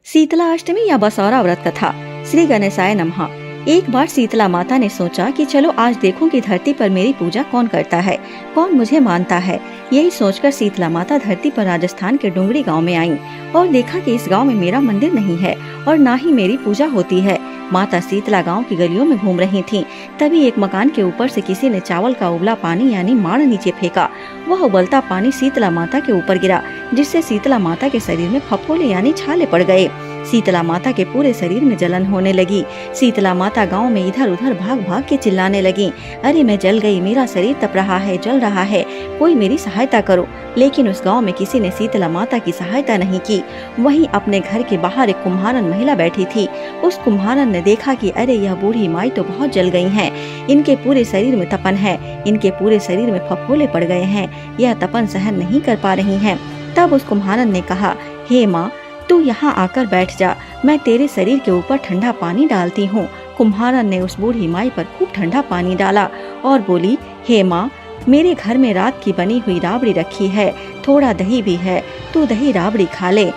शीतला अष्टमी या बसौरा व्रत कथा। श्री गणेशाय नमः। एक बार शीतला माता ने सोचा कि चलो आज देखूं कि धरती पर मेरी पूजा कौन करता है, कौन मुझे मानता है। यही सोचकर शीतला माता धरती पर राजस्थान के डुंगरी गांव में आईं और देखा कि इस गांव में मेरा मंदिर नहीं है और ना ही मेरी पूजा होती है। माता शीतला गांव की गलियों में घूम रही थीं। तभी एक मकान के ऊपर से किसी ने चावल का उबला पानी यानी माड़ नीचे फेंका। वह उबलता पानी शीतला माता के ऊपर गिरा, जिससे शीतला माता के शरीर में फफोले यानी छाले पड़ गए। शीतला माता के पूरे शरीर में जलन होने लगी। शीतला माता गांव में इधर उधर भाग भाग के चिल्लाने लगी, अरे मैं जल गई, मेरा शरीर तप रहा है, जल रहा है, कोई मेरी सहायता करो। लेकिन उस गांव में किसी ने शीतला माता की सहायता नहीं की। वहीं अपने घर के बाहर एक कुम्हारन महिला बैठी थी। उस कुम्हारन ने देखा कि अरे यह बूढ़ी माई तो बहुत जल गई हैं, इनके पूरे शरीर में तपन है, इनके पूरे शरीर में फफोले पड़ गए हैं, यह तपन सहन नहीं कर पा रही हैं। तब उस कुम्हारन ने कहा, हे माँ, तू यहाँ आकर बैठ जा, मैं तेरे शरीर के ऊपर ठंडा पानी डालती हूँ। कुम्हारन ने उस बूढ़ी माई पर खूब ठंडा पानी डाला और बोली, हे माँ, मेरे घर में रात की बनी हुई राबड़ी रखी है, थोड़ा दही भी है, तू दही राबड़ी खा ले।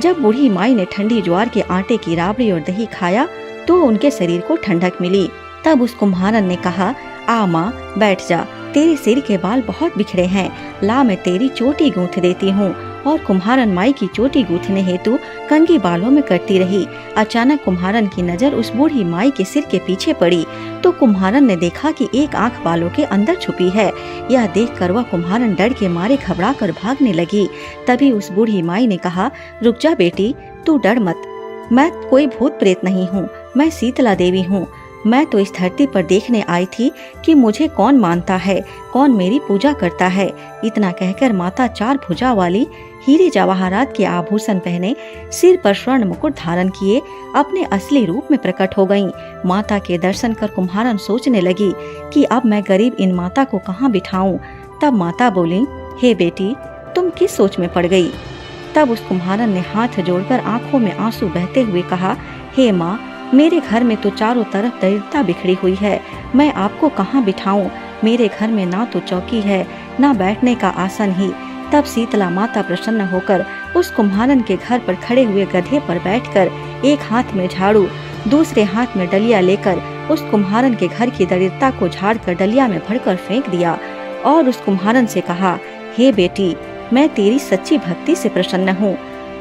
जब बूढ़ी माई ने ठंडी ज्वार के आटे की राबड़ी और दही खाया तो उनके शरीर को ठंडक मिली। तब उस कुम्हारन ने कहा, आ माँ, बैठ जा, तेरे सिर के बाल बहुत बिखरे हैं, ला मैं तेरी चोटी गूंथ देती हूँ। और कुम्हारन माई की चोटी गूंथने हेतु कंघी बालों में करती रही। अचानक कुम्हारन की नजर उस बूढ़ी माई के सिर के पीछे पड़ी तो कुम्हारन ने देखा कि एक आंख बालों के अंदर छुपी है। यह देखकर वह कुम्हारन डर के मारे घबरा कर भागने लगी। तभी उस बूढ़ी माई ने कहा, रुक जा बेटी, तू डर मत, मैं कोई भूत प्रेत नहीं हूँ, मैं शीतला देवी हूँ। मैं तो इस धरती पर देखने आई थी कि मुझे कौन मानता है, कौन मेरी पूजा करता है। इतना कहकर माता चार भुजा वाली हीरे जवाहरात के आभूषण पहने, सिर पर स्वर्ण मुकुट धारण किए अपने असली रूप में प्रकट हो गईं। माता के दर्शन कर कुम्हारन सोचने लगी कि अब मैं गरीब इन माता को कहाँ बिठाऊं। तब माता बोली, हे बेटी, तुम किस सोच में पड़ गई। तब उस कुम्हारन ने हाथ जोड़कर आंखों में आंसू बहते हुए कहा, हे माँ, मेरे घर में तो चारों तरफ दरिद्रता बिखरी हुई है, मैं आपको कहाँ बिठाऊं। मेरे घर में ना तो चौकी है, ना बैठने का आसन ही। तब शीतला माता प्रसन्न होकर उस कुम्हारन के घर पर खड़े हुए गधे पर बैठकर एक हाथ में झाड़ू, दूसरे हाथ में डलिया लेकर उस कुम्हारन के घर की दरिद्रता को झाड़कर डलिया में भरकर फेंक दिया और उस कुम्हारन से कहा, हे बेटी, मैं तेरी सच्ची भक्ति से प्रसन्न हूँ,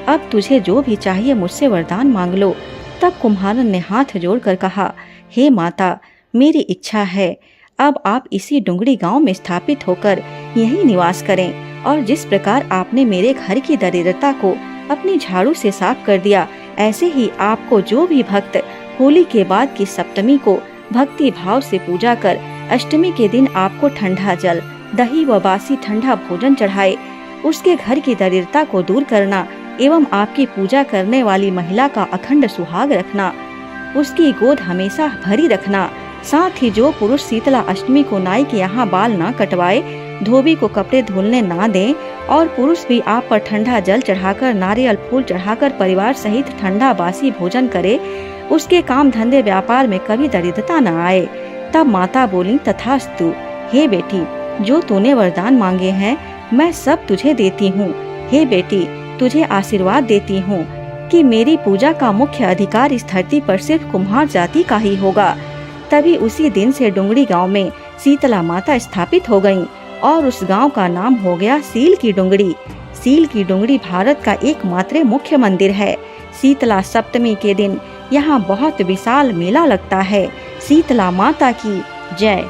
अब तुझे जो भी चाहिए मुझसे वरदान मांग लो। तब कुम्हारन ने हाथ जोड़कर कहा, हे माता, मेरी इच्छा है अब आप इसी डुंगरी गांव में स्थापित होकर यहीं निवास करें और जिस प्रकार आपने मेरे घर की दरिद्रता को अपनी झाड़ू से साफ कर दिया, ऐसे ही आपको जो भी भक्त होली के बाद की सप्तमी को भक्ति भाव से पूजा कर अष्टमी के दिन आपको ठंडा जल, दही व बासी ठंडा भोजन चढ़ाए, उसके घर की दरिद्रता को दूर करना एवं आपकी पूजा करने वाली महिला का अखंड सुहाग रखना, उसकी गोद हमेशा भरी रखना। साथ ही जो पुरुष शीतला अष्टमी को नाई के यहाँ बाल ना कटवाए, धोबी को कपड़े धुलने ना दें और पुरुष भी आप पर ठंडा जल चढ़ाकर, नारियल फूल चढ़ाकर परिवार सहित ठंडा बासी भोजन करे, उसके काम धंधे व्यापार में कभी दरिद्रता न आए। तब माता बोली, तथास्तु, हे बेटी, जो तूने वरदान मांगे हैं मैं सब तुझे देती हूँ। हे बेटी, तुझे आशीर्वाद देती हूँ कि मेरी पूजा का मुख्य अधिकार इस धरती पर सिर्फ कुम्हार जाति का ही होगा। तभी उसी दिन से डुंगरी गांव में शीतला माता स्थापित हो गईं और उस गांव का नाम हो गया सील की डुंगरी। सील की डुंगरी भारत का एकमात्र मुख्य मंदिर है। शीतला सप्तमी के दिन यहाँ बहुत विशाल मेला लगता है। शीतला माता की जय।